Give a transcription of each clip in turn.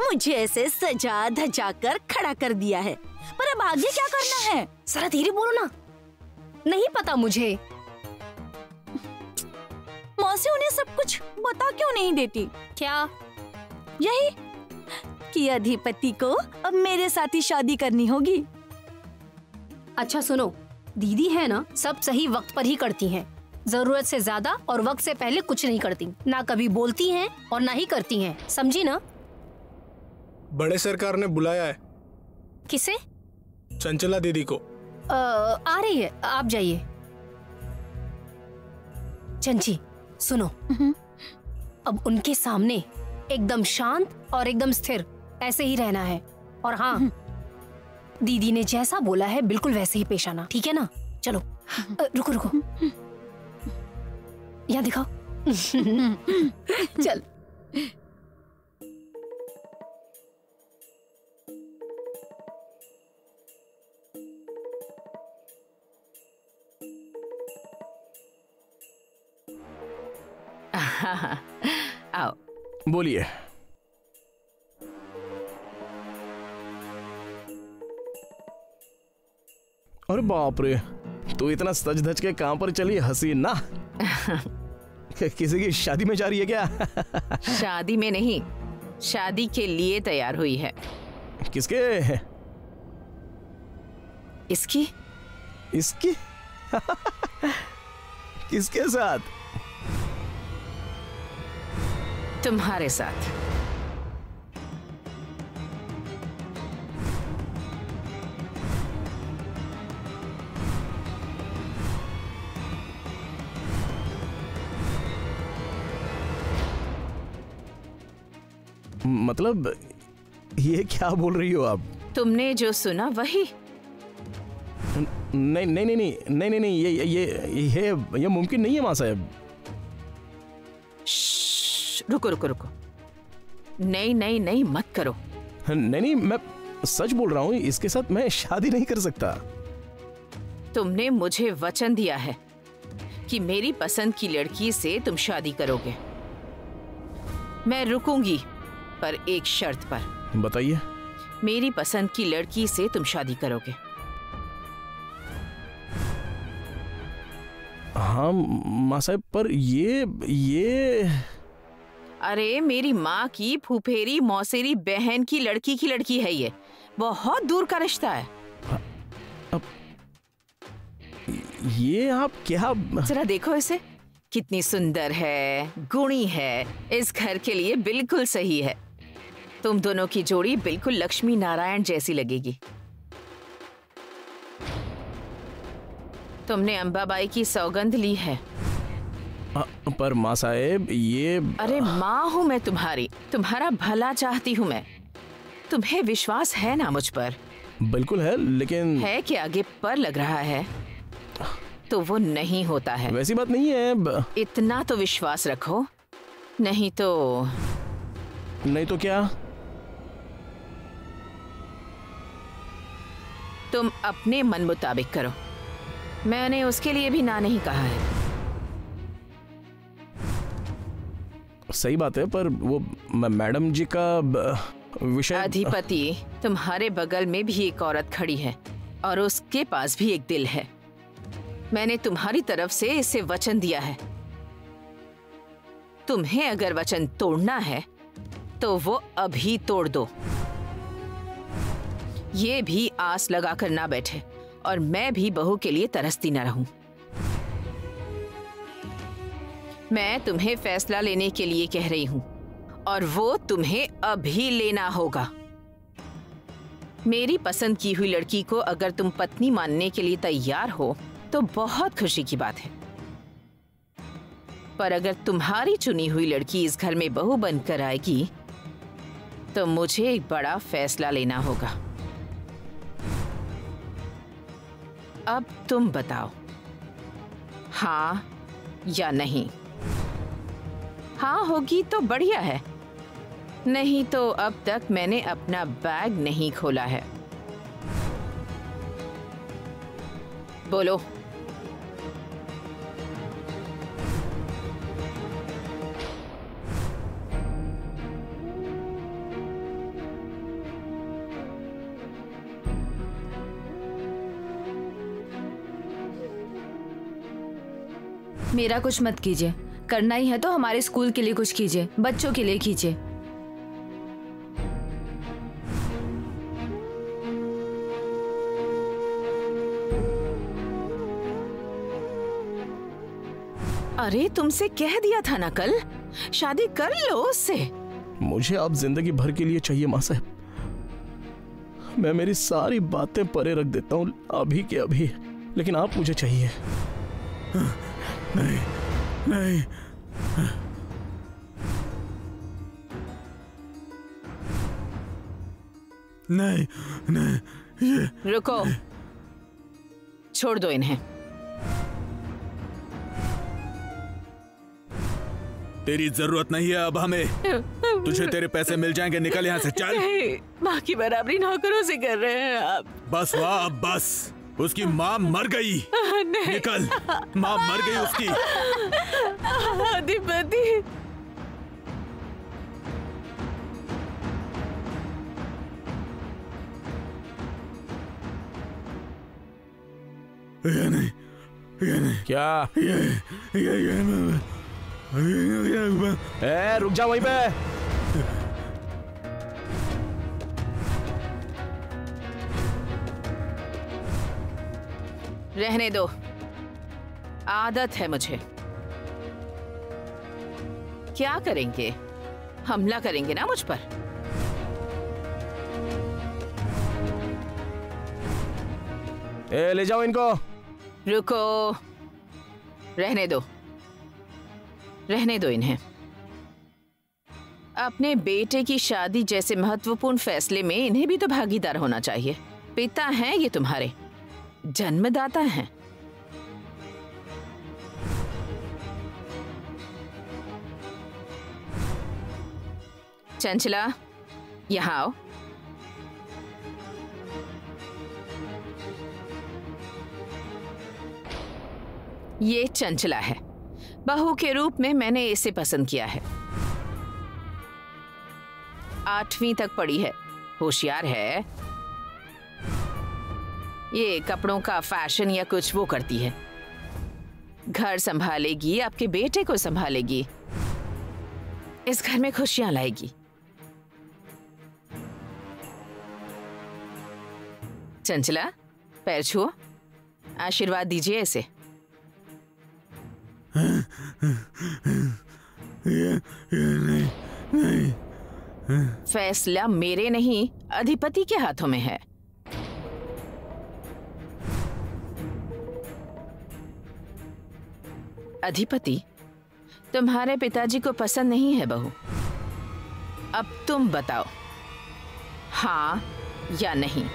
मुझे ऐसे सजा धजा कर खड़ा कर दिया है, पर अब आगे क्या करना है? जरा धीरे बोलो ना, नहीं पता मुझे। मौसी उन्हें सब कुछ बता क्यों नहीं देती? क्या? यही कि अधिपति को अब मेरे साथ ही शादी करनी होगी। अच्छा सुनो, दीदी है ना, सब सही वक्त पर ही करती हैं। जरूरत से ज्यादा और वक्त से पहले कुछ नहीं करती, ना कभी बोलती हैं और ना ही करती हैं, समझी ना? बड़े सरकार ने बुलाया है। किसे? चंचला दीदी को। आ रही है, आप जाइए। चंची सुनो, अब उनके सामने एकदम शांत और एकदम स्थिर ऐसे ही रहना है। और हाँ, दीदी ने जैसा बोला है बिल्कुल वैसे ही पेश आना, ठीक है ना? चलो रुको रुको, यहाँ दिखाओ। चल। आओ। बोलिए। अरे बाप रे, तू इतना सज धज के कहां पर चली हसीना? किसी की शादी में जा रही है क्या? शादी में नहीं, शादी के लिए तैयार हुई है। किसके? इसकी। इसकी? किसके साथ? तुम्हारे साथ। मतलब ये क्या बोल रही हो आप? तुमने जो सुना वही। नहीं नहीं नहीं नहीं नहीं नहीं, ये मुमकिन नहीं है मां साहब। रुको रुको रुको, नहीं नहीं नहीं मत करो। नहीं नहीं, मैं सच बोल रहा हूँ, इसके साथ मैं शादी नहीं कर सकता। तुमने मुझे वचन दिया है कि मेरी पसंद की लड़की से तुम शादी करोगे। मैं रुकूंगी, पर एक शर्त पर। बताइए। मेरी पसंद की लड़की से तुम शादी करोगे। हाँ माँ साहब, पर ये अरे मेरी माँ की फुफेरी मौसेरी बहन की लड़की है, ये बहुत दूर का रिश्ता है। अब ये आप क्या? जरा देखो इसे, कितनी सुंदर है, गुणी है, इस घर के लिए बिल्कुल सही है। तुम दोनों की जोड़ी बिल्कुल लक्ष्मी नारायण जैसी लगेगी। तुमने अंबाबाई की सौगंध ली है। पर माँ साहेब ये। अरे माँ हूँ मैं तुम्हारी, तुम्हारा भला चाहती हूँ मैं। तुम्हें विश्वास है ना मुझ पर? बिल्कुल है, लेकिन है कि आगे पर लग रहा है तो वो नहीं होता है। वैसी बात नहीं है। इतना तो विश्वास रखो, नहीं तो क्या? तुम अपने मन मुताबिक करो। मैंने उसके लिए भी ना नहीं कहा है। सही बात है, पर वो मैडम जी का विषय। अधिपति, तुम्हारे बगल में भी एक औरत खड़ी है और उसके पास भी एक दिल है। मैंने तुम्हारी तरफ से इसे वचन दिया है। तुम्हें अगर वचन तोड़ना है तो वो अभी तोड़ दो। ये भी आस लगा कर ना बैठे और मैं भी बहू के लिए तरसती न रहूं। मैं तुम्हें फैसला लेने के लिए कह रही हूं और वो तुम्हें अभी लेना होगा। मेरी पसंद की हुई लड़की को अगर तुम पत्नी मानने के लिए तैयार हो तो बहुत खुशी की बात है, पर अगर तुम्हारी चुनी हुई लड़की इस घर में बहू बनकर आएगी तो मुझे एक बड़ा फैसला लेना होगा। अब तुम बताओ, हाँ या नहीं? हाँ होगी तो बढ़िया है, नहीं तो अब तक मैंने अपना बैग नहीं खोला है। बोलो। मेरा कुछ मत कीजिए, करना ही है तो हमारे स्कूल के लिए कुछ कीजिए, बच्चों के लिए कीजिए। अरे तुमसे कह दिया था ना कल, शादी कर लो उससे। मुझे आप जिंदगी भर के लिए चाहिए माँ साहब। मैं मेरी सारी बातें परे रख देता हूँ अभी के अभी, लेकिन आप मुझे चाहिए। नहीं नहीं, नहीं नहीं, ये रुको, छोड़ दो इन्हें। तेरी जरूरत नहीं है अब हमें। तुझे तेरे पैसे मिल जाएंगे, निकल यहाँ से, चल। नहीं, माँ की बराबरी नौकरों से कर रहे हैं आप। बस वाह, अब बस। उसकी माँ मर गई। निकल, माँ मर गई उसकी। अधिपति, ये नहीं, ये नहीं, क्या? ये रुक जा वहीं पे। रहने दो, आदत है मुझे। क्या करेंगे? हमला करेंगे ना मुझ पर। ले जाओ इनको। रुको, रहने दो, रहने दो इन्हें। अपने बेटे की शादी जैसे महत्वपूर्ण फैसले में इन्हें भी तो भागीदार होना चाहिए। पिता हैं ये तुम्हारे, जन्मदाता हैं। चंचला, यहाँ आओ। ये चंचला है, बहू के रूप में मैंने इसे पसंद किया है। 8वीं तक पढ़ी है, होशियार है। ये कपड़ों का फैशन या कुछ वो करती है। घर संभालेगी, आपके बेटे को संभालेगी, इस घर में खुशियां लाएगी। चंचला, पैर छुओ, आशीर्वाद दीजिए इसे। ये नहीं, नहीं। फैसला मेरे नहीं, अधिपति के हाथों में है। अधिपति, तुम्हारे पिताजी को पसंद नहीं है बहू। अब तुम बताओ, हाँ या नहीं?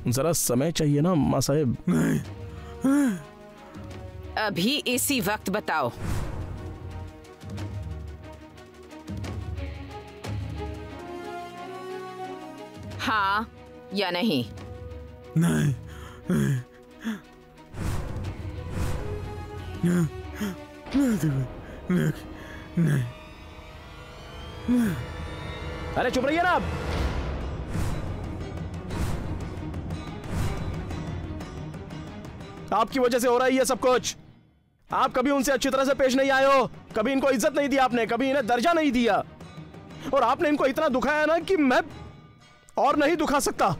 जरा समय चाहिए ना माँ साहेब। नहीं, अभी इसी वक्त बताओ। हाँ या नहीं? नहीं, नहीं, नहीं, नहीं। अरे चुप रहिए ना आप। आपकी वजह से हो रहा है ये सब कुछ। आप कभी उनसे अच्छी तरह से पेश नहीं आए हो, कभी इनको इज्जत नहीं दी आपने, कभी इन्हें दर्जा नहीं दिया, और आपने इनको इतना दुखाया ना कि मैं और नहीं दुखा सकता।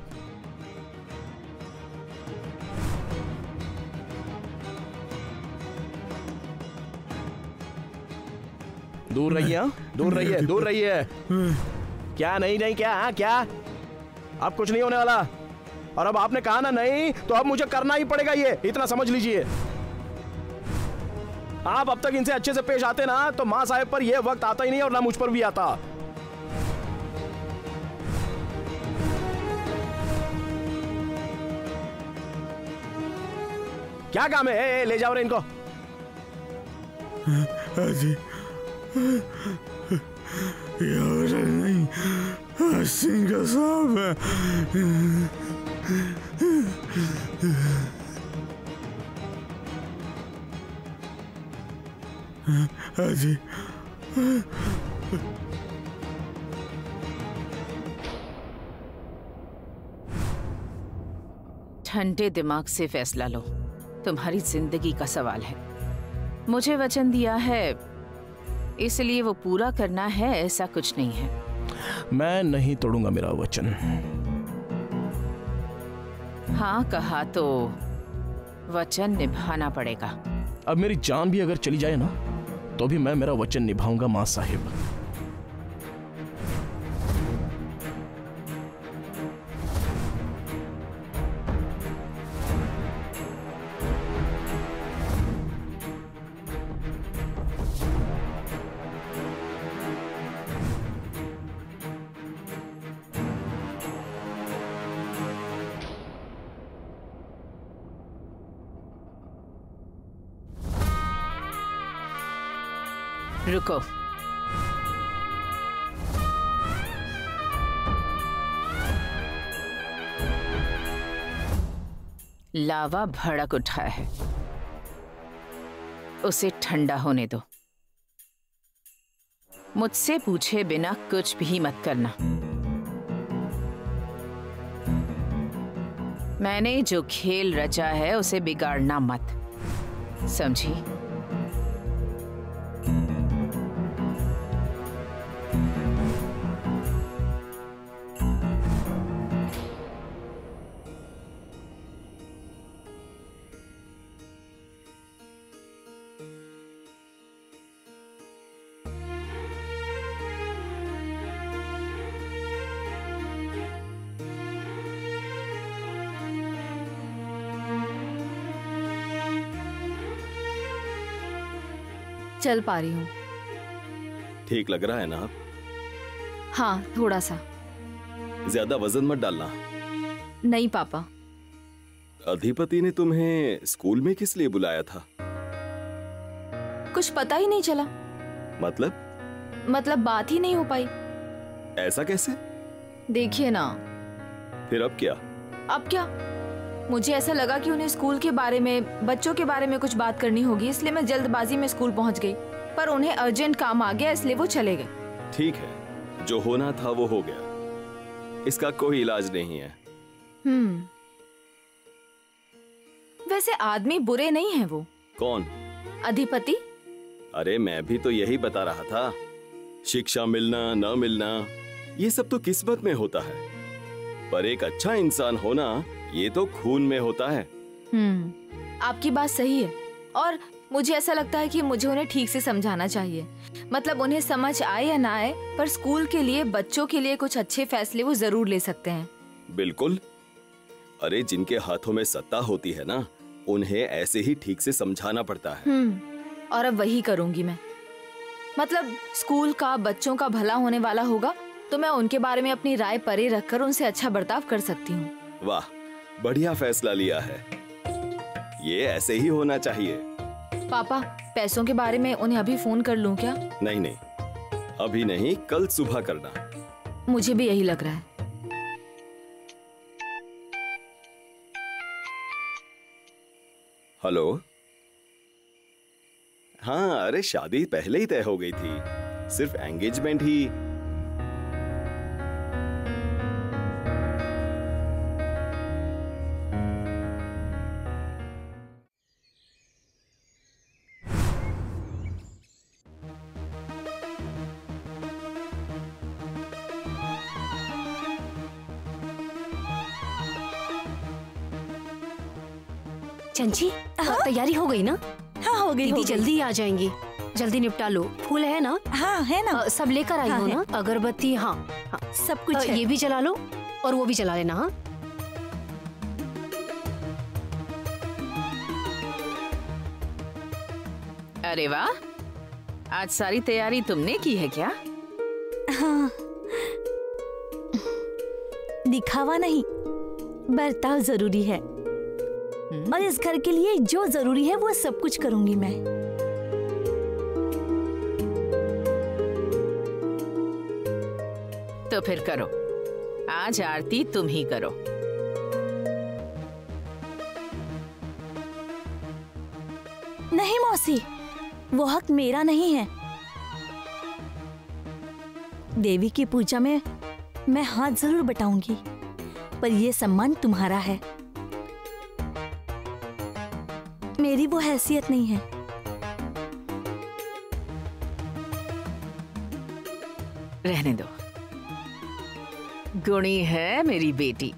दूर रहिए, दूर रहिए, दूर रहिए। क्या नहीं नहीं, क्या हाँ क्या? अब कुछ नहीं होने वाला। और अब आपने कहा ना नहीं, तो अब मुझे करना ही पड़ेगा, ये इतना समझ लीजिए। आप अब तक इनसे अच्छे से पेश आते ना, तो मां साहेब पर यह वक्त आता ही नहीं और ना मुझ पर भी आता। क्या काम है? ए, ले जाओ रे इनको। ये नहीं, सिंह का सांप है। ठंडे दिमाग से फैसला लो, तुम्हारी जिंदगी का सवाल है। मुझे वचन दिया है इसलिए वो पूरा करना है, ऐसा कुछ नहीं है। मैं नहीं तोड़ूंगा मेरा वचन। हाँ कहा तो वचन निभाना पड़ेगा। अब मेरी जान भी अगर चली जाए ना तो भी मैं मेरा वचन निभाऊंगा मां साहिब। रुको, लावा भड़क उठा है, उसे ठंडा होने दो। मुझसे पूछे बिना कुछ भी मत करना। मैंने जो खेल रचा है उसे बिगाड़ना मत, समझी? चल पा रही हूँ। ठीक लग रहा है ना आप? हाँ, थोड़ा सा। ज्यादा वजन मत डालना। नहीं पापा। अधिपति ने तुम्हें स्कूल में किस लिए बुलाया था? कुछ पता ही नहीं चला। मतलब बात ही नहीं हो पाई। ऐसा कैसे? देखिए ना। फिर अब क्या? अब क्या? मुझे ऐसा लगा कि उन्हें स्कूल के बारे में, बच्चों के बारे में कुछ बात करनी होगी, इसलिए मैं जल्दबाजी में स्कूल पहुंच गई। पर उन्हें अर्जेंट काम आ गया इसलिए वो चले गए। ठीक है, जो होना था वो हो गया, इसका कोई इलाज नहीं है। वैसे आदमी बुरे नहीं है वो। कौन? अधिपति। अरे मैं भी तो यही बता रहा था, शिक्षा मिलना न मिलना ये सब तो किस्मत में होता है, पर एक अच्छा इंसान होना ये तो खून में होता है। आपकी बात सही है, और मुझे ऐसा लगता है कि मुझे उन्हें ठीक से समझाना चाहिए। मतलब उन्हें समझ आए या ना आए, पर स्कूल के लिए, बच्चों के लिए कुछ अच्छे फैसले वो जरूर ले सकते हैं। बिल्कुल। अरे जिनके हाथों में सत्ता होती है ना, उन्हें ऐसे ही ठीक से समझाना पड़ता है। और अब वही करूंगी मैं। मतलब स्कूल का, बच्चों का भला होने वाला होगा तो मैं उनके बारे में अपनी राय परे रखकर उनसे अच्छा बर्ताव कर सकती हूँ। वाह, बढ़िया फैसला लिया है। ये ऐसे ही होना चाहिए। पापा, पैसों के बारे में उन्हें अभी फोन कर लूं क्या? नहीं नहीं, अभी नहीं, कल सुबह करना। मुझे भी यही लग रहा है। हेलो। हाँ, अरे शादी पहले ही तय हो गई थी, सिर्फ एंगेजमेंट ही। चंची, तैयारी हो गई ना? हाँ, हो गई। दीदी जल्दी आ जाएंगी, जल्दी निपटा लो। फूल है ना? हाँ है ना। सब लेकर आई हो ना? अगरबत्ती? हाँ हाँ, सब कुछ है। ये भी जला लो और वो भी जला लेना। हाँ, अरे वाह, आज सारी तैयारी तुमने की है क्या? हाँ। दिखावा नहीं, बर्ताव जरूरी है, और इस घर के लिए जो जरूरी है वो सब कुछ करूंगी मैं। तो फिर करो, आज आरती तुम ही करो। नहीं मौसी, वो हक मेरा नहीं है। देवी की पूजा में मैं हाथ जरूर बटाऊंगी, पर ये सम्मान तुम्हारा है, मेरी वो हैसियत नहीं है। रहने दो, गुणी है मेरी बेटी।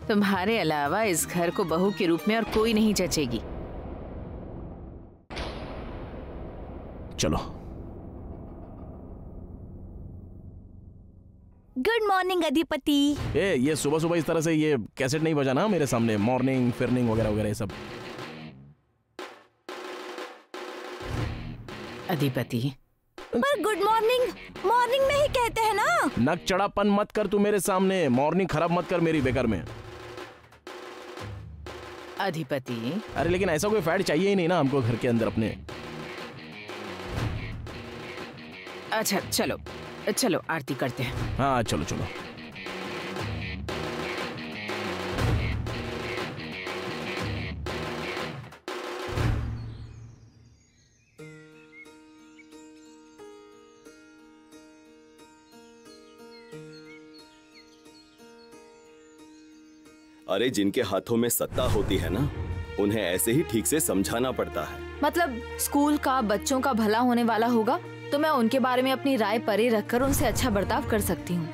तुम्हारे अलावा इस घर को बहू के रूप में और कोई नहीं जचेगी। चलो। गुड मॉर्निंग अधिपति। ये सुबह सुबह इस तरह से ये कैसेट नहीं बजाना मेरे सामने, मॉर्निंग फिरनिंग वगैरह वगैरह ये सब। अधिपति, पर गुड मॉर्निंग मॉर्निंग में ही कहते हैं ना। नक चढ़ापन मत कर तू मेरे सामने, मॉर्निंग खराब मत कर मेरी बेकार में। अधिपति, अरे लेकिन ऐसा कोई फैट चाहिए ही नहीं ना हमको घर के अंदर अपने। अच्छा चलो चलो आरती करते हैं। हाँ चलो चलो। अरे जिनके हाथों में सत्ता होती है ना, उन्हें ऐसे ही ठीक से समझाना पड़ता है। मतलब स्कूल का बच्चों का भला होने वाला होगा तो मैं उनके बारे में अपनी राय परे रखकर उनसे अच्छा बर्ताव कर सकती हूँ।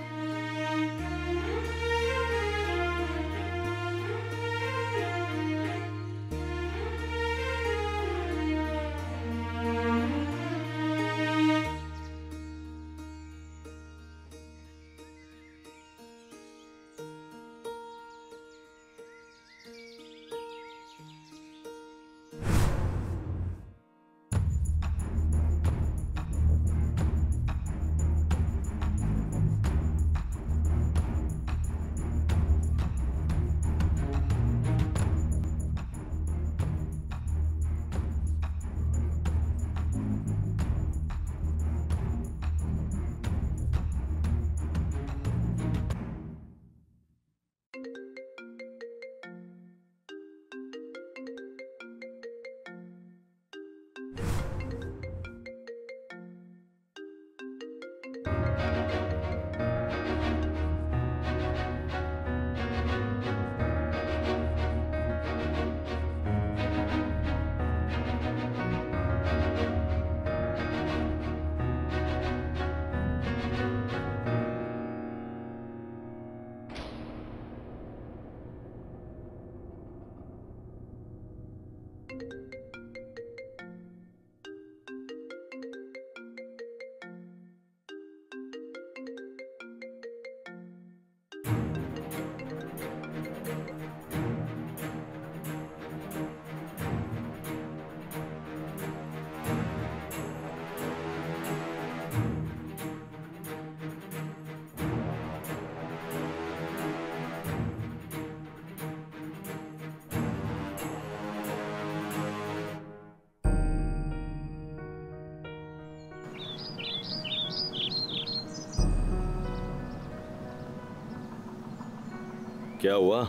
क्या हुआ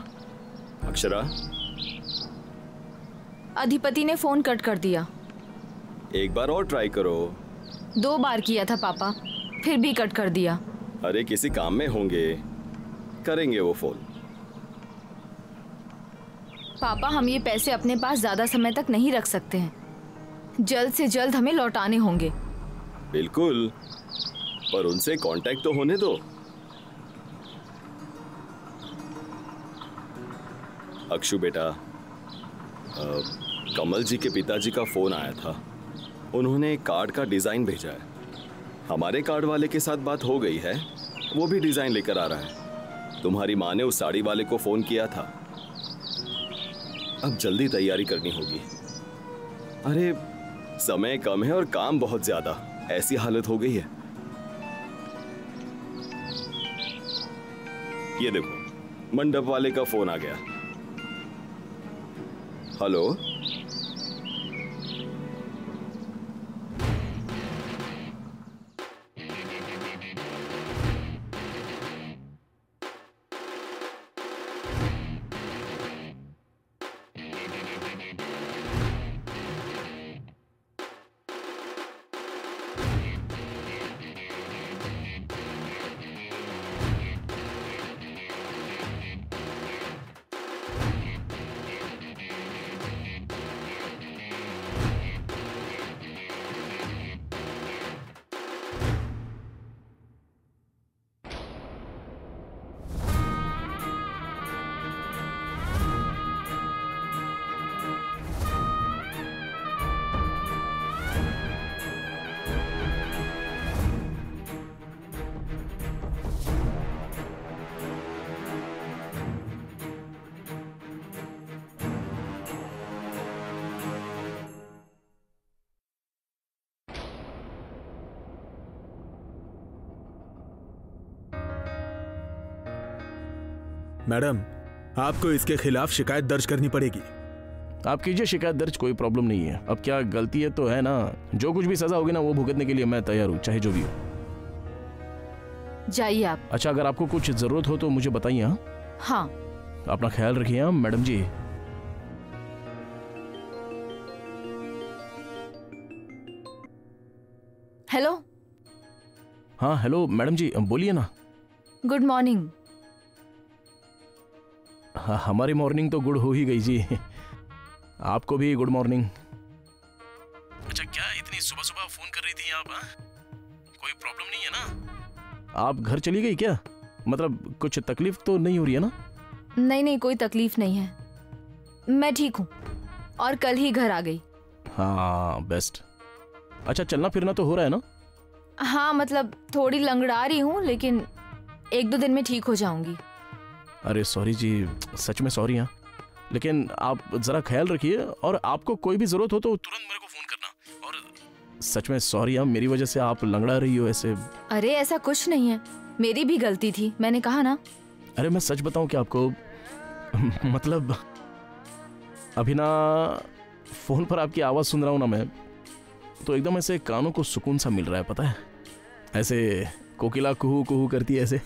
अक्षरा? अधिपति ने फोन कट कर दिया। एक बार और ट्राई करो। 2 बार किया था पापा, फिर भी कट कर दिया। अरे किसी काम में होंगे, करेंगे वो फोन। पापा हम ये पैसे अपने पास ज्यादा समय तक नहीं रख सकते हैं, जल्द से जल्द हमें लौटाने होंगे। बिल्कुल, पर उनसे कांटेक्ट तो होने दो। अक्षु बेटा, कमल जी के पिताजी का फोन आया था। उन्होंने एक कार्ड का डिजाइन भेजा है। हमारे कार्ड वाले के साथ बात हो गई है, वो भी डिजाइन लेकर आ रहा है। तुम्हारी माँ ने उस साड़ी वाले को फोन किया था। अब जल्दी तैयारी करनी होगी। अरे समय कम है और काम बहुत ज्यादा, ऐसी हालत हो गई है। ये देखो, मंडप वाले का फोन आ गया। हेलो, मैडम, आपको इसके खिलाफ शिकायत दर्ज करनी पड़ेगी। आप कीजिए शिकायत दर्ज, कोई प्रॉब्लम नहीं है। अब क्या गलती है तो है ना, जो कुछ भी सजा होगी ना वो भुगतने के लिए मैं तैयार हूँ, चाहे जो भी हो। जाइए आप। अच्छा, अगर आपको कुछ जरूरत हो तो मुझे बताइए। हाँ हाँ, अपना ख्याल रखिए। हाँ मैडम जी। हेलो। हाँ हेलो मैडम जी, बोलिए ना। Good morning. हाँ, हमारी मॉर्निंग तो गुड हो ही गई जी। आपको भी गुड मॉर्निंग। अच्छा, क्या इतनी सुबह सुबह फोन कर रही थी आप? कोई प्रॉब्लम नहीं है ना? आप घर चली गई क्या? मतलब कुछ तकलीफ तो नहीं हो रही है ना? नहीं, कोई तकलीफ नहीं है, मैं ठीक हूँ और कल ही घर आ गई। हाँ बेस्ट। अच्छा, चलना फिरना तो हो रहा है ना? हाँ, मतलब थोड़ी लंगड़ा रही हूँ, लेकिन 1-2 दिन में ठीक हो जाऊंगी। अरे सॉरी जी, सच में सॉरी। हाँ, लेकिन आप जरा ख्याल रखिए और आपको कोई भी जरूरत हो तो तुरंत मेरे को फोन करना। और सच में सॉरी, हाँ मेरी वजह से आप लंगड़ा रही हो ऐसे। अरे ऐसा कुछ नहीं है, मेरी भी गलती थी, मैंने कहा ना। अरे मैं सच बताऊं क्या आपको, मतलब अभी ना फोन पर आपकी आवाज सुन रहा हूं ना मैं, तो एकदम ऐसे कानों को सुकून सा मिल रहा है, पता है, ऐसे कोकिला कुहू कुहू करती है ऐसे।